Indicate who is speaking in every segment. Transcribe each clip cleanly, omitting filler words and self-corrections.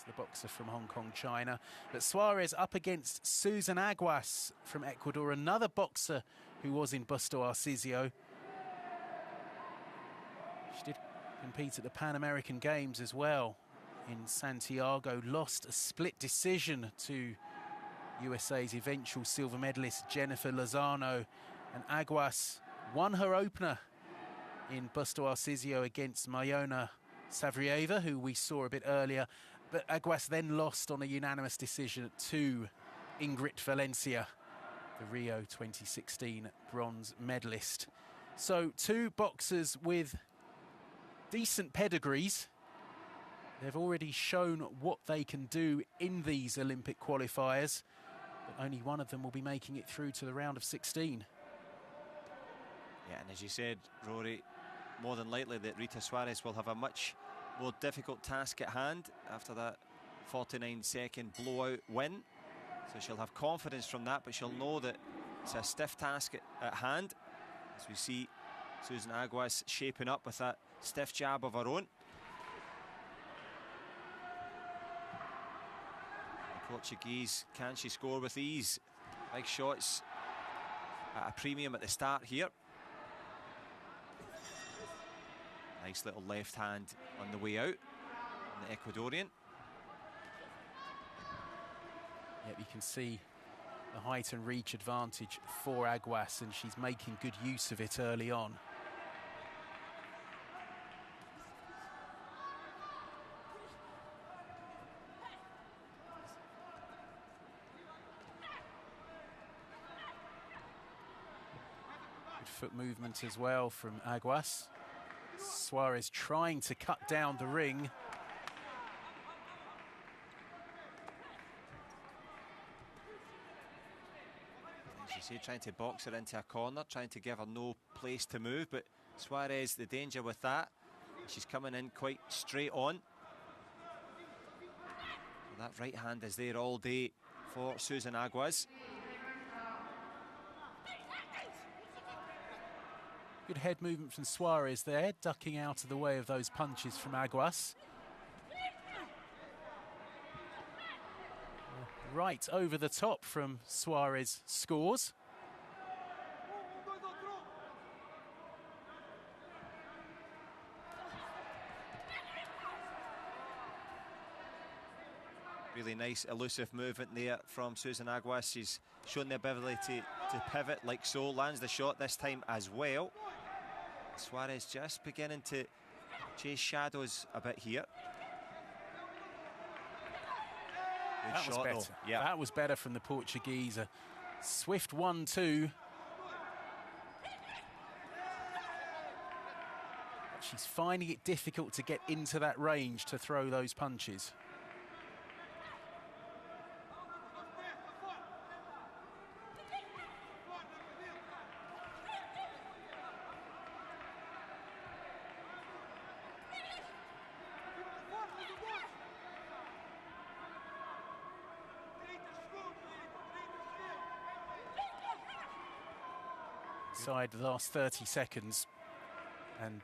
Speaker 1: the boxer from Hong Kong, China. But Soares up against Susan Aguas from Ecuador, another boxer who was in Busto Arcizio. She did compete at the Pan American Games as well in Santiago, lost a split decision to USA's eventual silver medalist Jennifer Lozano, and Aguas won her opener in Busto Arcizio against Mayona Savrieva, who we saw a bit earlier, but Aguas then lost on a unanimous decision to Ingrid Valencia, the Rio 2016 bronze medalist. So two boxers with decent pedigrees. They've already shown what they can do in these Olympic qualifiers, but only one of them will be making it through to the round of 16.
Speaker 2: Yeah, and as you said, Rory, more than likely that Rita Soares will have a much more difficult task at hand after that 49-second blowout win. So she'll have confidence from that, but she'll know that it's a stiff task at hand, as we see Susan Aguas shaping up with that stiff jab of her own. The Portuguese, can she score with ease? Big shots at a premium at the start here. Nice little left hand on the way out on the Ecuadorian.
Speaker 1: Yep, you can see the height and reach advantage for Aguas, and she's making good use of it early on. Good foot movement as well from Aguas. Soares trying to cut down the ring.
Speaker 2: As you say, trying to box her into a corner, trying to give her no place to move, but Soares, the danger with that, she's coming in quite straight on. That right hand is there all day for Susan Aguas.
Speaker 1: Good head movement from Soares there, ducking out of the way of those punches from Aguas. Right over the top from Soares scores.
Speaker 2: Really nice elusive movement there from Susan Aguas. She's shown the ability to pivot like so, lands the shot this time as well. Soares just beginning to chase shadows a bit here. Good
Speaker 1: That
Speaker 2: shot,
Speaker 1: was better.
Speaker 2: Yeah.
Speaker 1: That was better from the Portuguese. A swift 1-2. But she's finding it difficult to get into that range to throw those punches. Inside the last 30 seconds, and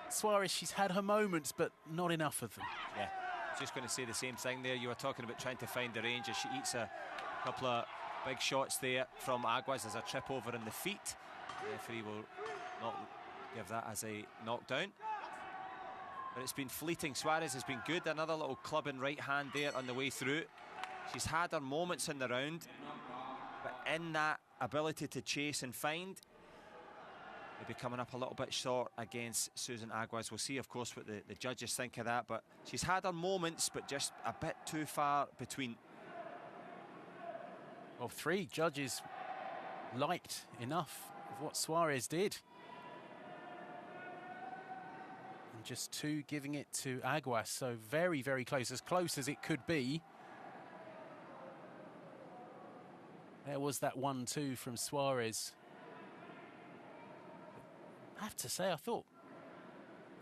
Speaker 1: Soares, she's had her moments, but not enough of them.
Speaker 2: Yeah, I was just going to say the same thing there. You were talking about trying to find the range as she eats a couple of big shots there from Aguas. There's a trip over in the feet. The referee will not give that as a knockdown. But it's been fleeting. Soares has been good. Another little clubbing right hand there on the way through. She's had her moments in the round, but in that ability to chase and find, maybe coming up a little bit short against Susan Aguas. We'll see, of course, what the judges think of that, but she's had her moments, but just a bit too far between.
Speaker 1: Well, three judges liked enough of what Soares did, and just two giving it to Aguas, so very, very close as it could be. There was that 1-2 from Soares. I have to say, I thought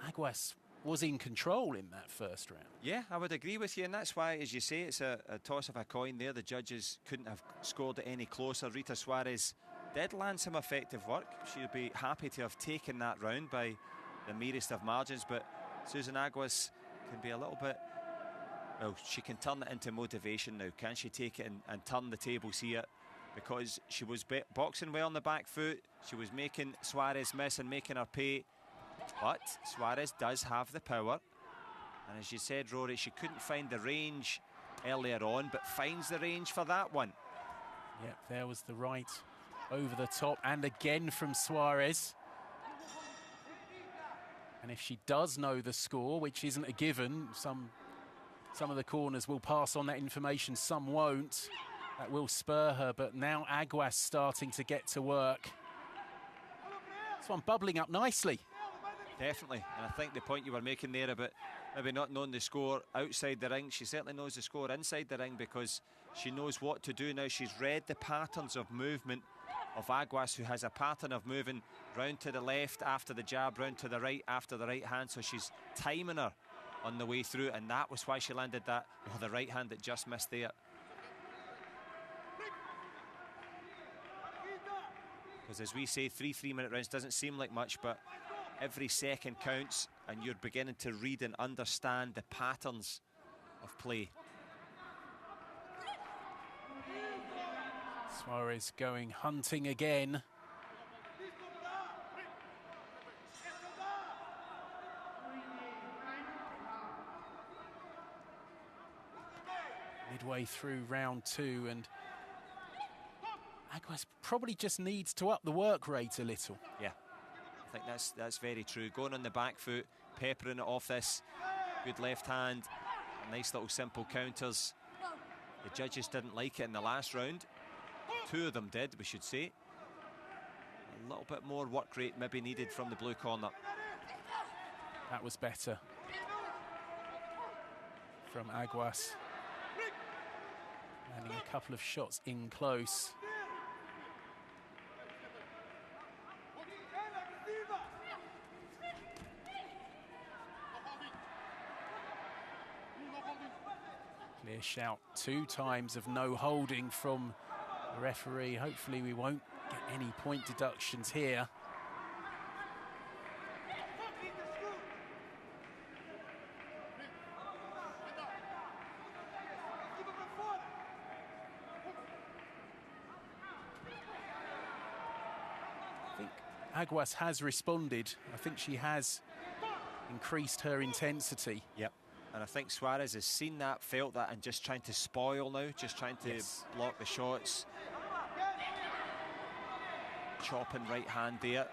Speaker 1: Aguas was in control in that first round.
Speaker 2: Yeah, I would agree with you, and that's why, as you say, it's a toss of a coin there. The judges couldn't have scored it any closer. Rita Soares did land some effective work. She'll be happy to have taken that round by the merest of margins, but Susan Aguas can be a little bit Well, she can turn it into motivation now. Can she take it and turn the tables here? Because she was boxing well on the back foot. She was making Soares miss and making her pay. But Soares does have the power. And as you said, Rory, she couldn't find the range earlier on, but finds the range for that one.
Speaker 1: Yep, there was the right over the top, and again from Soares. And if she does know the score, which isn't a given, some of the corners will pass on that information, some won't. That will spur her, but now Aguas starting to get to work. This one bubbling up nicely.
Speaker 2: Definitely, and I think the point you were making there about maybe not knowing the score outside the ring, she certainly knows the score inside the ring, because she knows what to do now. She's read the patterns of movement of Aguas, who has a pattern of moving round to the left after the jab, round to the right after the right hand, so she's timing her on the way through, and that was why she landed that, the right hand that just missed there. Because as we say, 3 3-minute rounds doesn't seem like much, but every second counts, and you're beginning to read and understand the patterns of play.
Speaker 1: Soares going hunting again. Midway through round 2, and Aguas probably just needs to up the work rate a little.
Speaker 2: Yeah, I think that's very true. Going on the back foot, peppering it off this good left hand, nice little simple counters. The judges didn't like it in the last round. 2 of them did, we should say. A little bit more work rate maybe needed from the blue corner.
Speaker 1: That was better from Aguas. Landing a couple of shots in close. Clear shout 2 times of no holding from the referee. Hopefully we won't get any point deductions here. I think Aguas has responded. I think she has increased her intensity.
Speaker 2: Yep. And I think Soares has seen that, felt that, and just trying to spoil now, just trying to block the shots. Chopping right hand there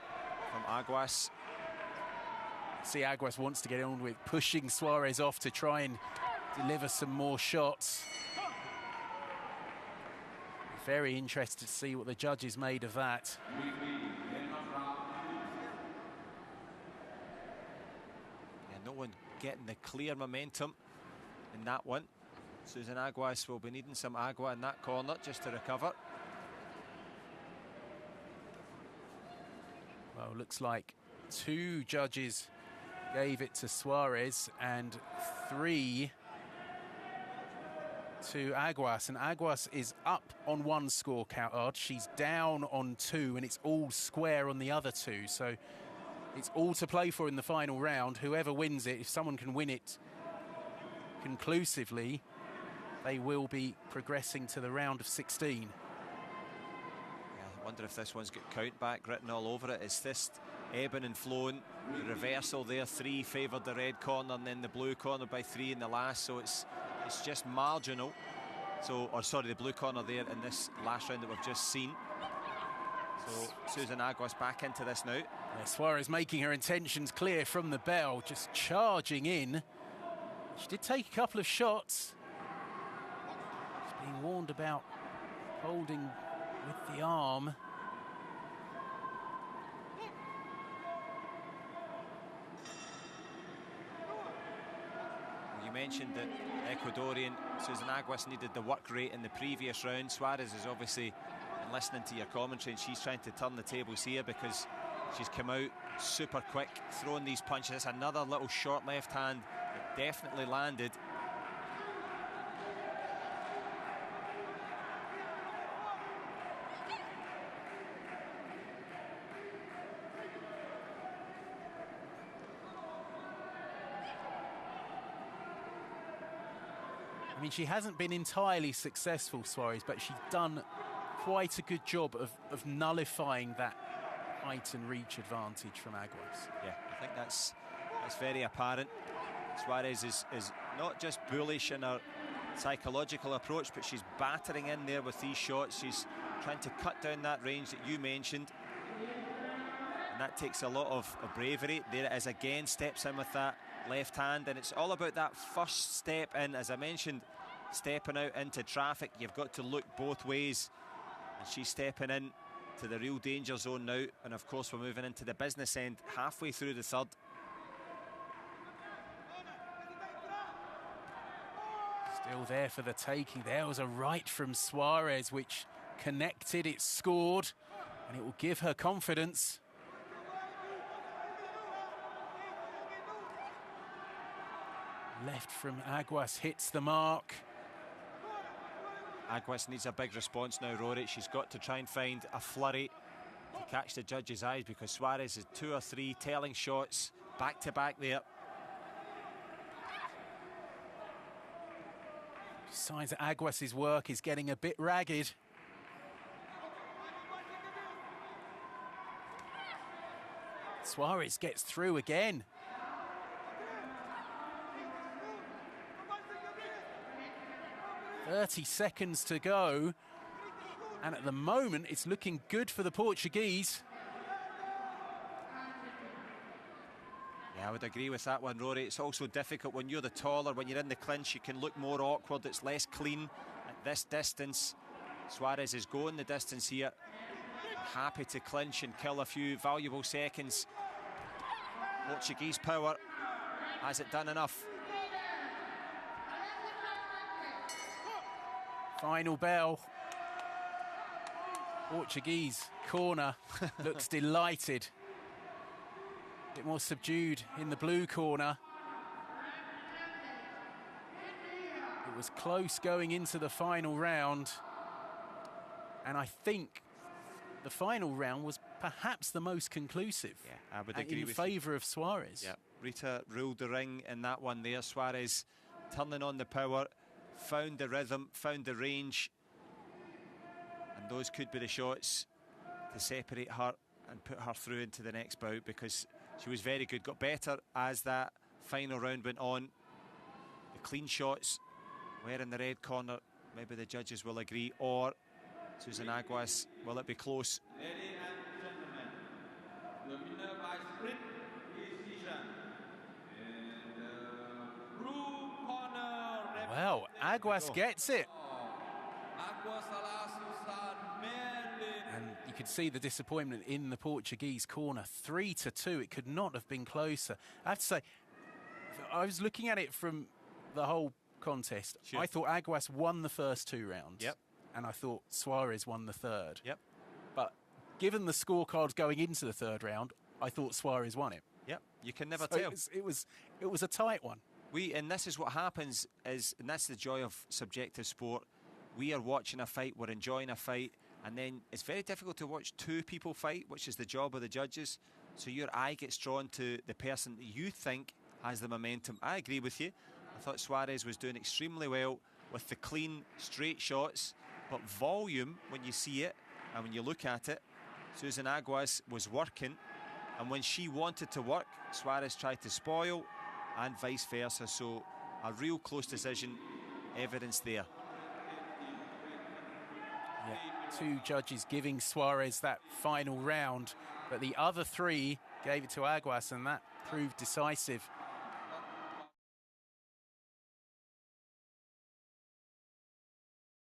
Speaker 2: from Aguas.
Speaker 1: See, Aguas wants to get on with pushing Soares off to try and deliver some more shots. Very interested to see what the judges made of that.
Speaker 2: Yeah, no one getting the clear momentum in that one. Susan Aguas will be needing some agua in that corner just to recover.
Speaker 1: Well, looks like 2 judges gave it to Soares and 3 to Aguas. And Aguas is up on 1 scorecard. She's down on 2, and it's all square on the other 2. So it's all to play for in the final round. Whoever wins it, if someone can win it conclusively, they will be progressing to the round of 16.
Speaker 2: I wonder if this one's got count back written all over it. It's this ebbing and flowing. The reversal there, 3 favoured the red corner, and then the blue corner by 3 in the last. So it's just marginal. So, or sorry, the blue corner there in this last round that we've just seen. So Susan Aguas back into this now.
Speaker 1: Yeah, Soares making her intentions clear from the bell, just charging in. She did take a couple of shots. She's being warned about holding with the arm.
Speaker 2: You mentioned that Ecuadorian Susan Aguas needed the work rate in the previous round. Soares is obviously listening to your commentary, and she's trying to turn the tables here because she's come out super quick, throwing these punches. Another little short left hand that definitely landed.
Speaker 1: I mean, she hasn't been entirely successful, Soares, but she's done quite a good job of nullifying that height and reach advantage from Aguas.
Speaker 2: Yeah, I think that's very apparent. Soares is not just bullish in her psychological approach, but she's battering in there with these shots. She's trying to cut down that range that you mentioned, and that takes a lot of bravery. There it is again, steps in with that left hand, and it's all about that first step in. As I mentioned, stepping out into traffic, you've got to look both ways, and she's stepping in to the real danger zone now. And of course we're moving into the business end halfway through the third.
Speaker 1: Still there for the taking. There was a right from Soares which connected, it scored, and it will give her confidence. Left from Aguas hits the mark.
Speaker 2: Aguas needs a big response now, Rory. She's got to try and find a flurry to catch the judges' eyes, because Soares has 2 or 3 telling shots back to back there.
Speaker 1: Signs that Aguas's work is getting a bit ragged. Soares gets through again. "30 seconds to go, and at the moment it's looking good for the Portuguese."
Speaker 2: Yeah, I would agree with that one, Rory. It's also difficult when you're the taller, when you're in the clinch, you can look more awkward, it's less clean at this distance. Soares is going the distance here, happy to clinch and kill a few valuable seconds. Portuguese power, has it done enough?
Speaker 1: Final bell. Portuguese corner looks delighted. A bit more subdued in the blue corner. It was close going into the final round, and I think the final round was perhaps the most conclusive.
Speaker 2: Yeah, I would agree
Speaker 1: in
Speaker 2: with
Speaker 1: favour of Soares.
Speaker 2: Yeah, Rita ruled the ring in that one there. Soares turning on the power, found the rhythm, found the range, and those could be the shots to separate her and put her through into the next bout, because she was very good, got better as that final round went on. The clean shots were in the red corner. Maybe the judges will agree, or Susan Aguas, will it be close?
Speaker 3: Ladies and gentlemen, the winner by split decision in the blue corner.
Speaker 1: Well, Aguas gets it.
Speaker 3: Aguas Chala, Susan Mendes.
Speaker 1: And you could see the disappointment in the Portuguese corner. 3-2, it could not have been closer. I have to say, I was looking at it from the whole contest.
Speaker 2: Sure.
Speaker 1: I thought Aguas won the first 2 rounds.
Speaker 2: Yep.
Speaker 1: And I thought Soares won the third.
Speaker 2: Yep.
Speaker 1: But given the scorecards going into the third round, I thought Soares won it.
Speaker 2: Yep, you can never
Speaker 1: So
Speaker 2: tell.
Speaker 1: it was a tight one.
Speaker 2: And this is what happens, and that's the joy of subjective sport. We are watching a fight, we're enjoying a fight, and then it's very difficult to watch 2 people fight, which is the job of the judges. So your eye gets drawn to the person that you think has the momentum. I agree with you. I thought Soares was doing extremely well with the clean, straight shots, but volume, when you see it and when you look at it, Susan Aguas was working, and when she wanted to work, Soares tried to spoil, and vice versa. So a real close decision, evidence there.
Speaker 1: Yeah, 2 judges giving Soares that final round, but the other 3 gave it to Aguas, and that proved decisive.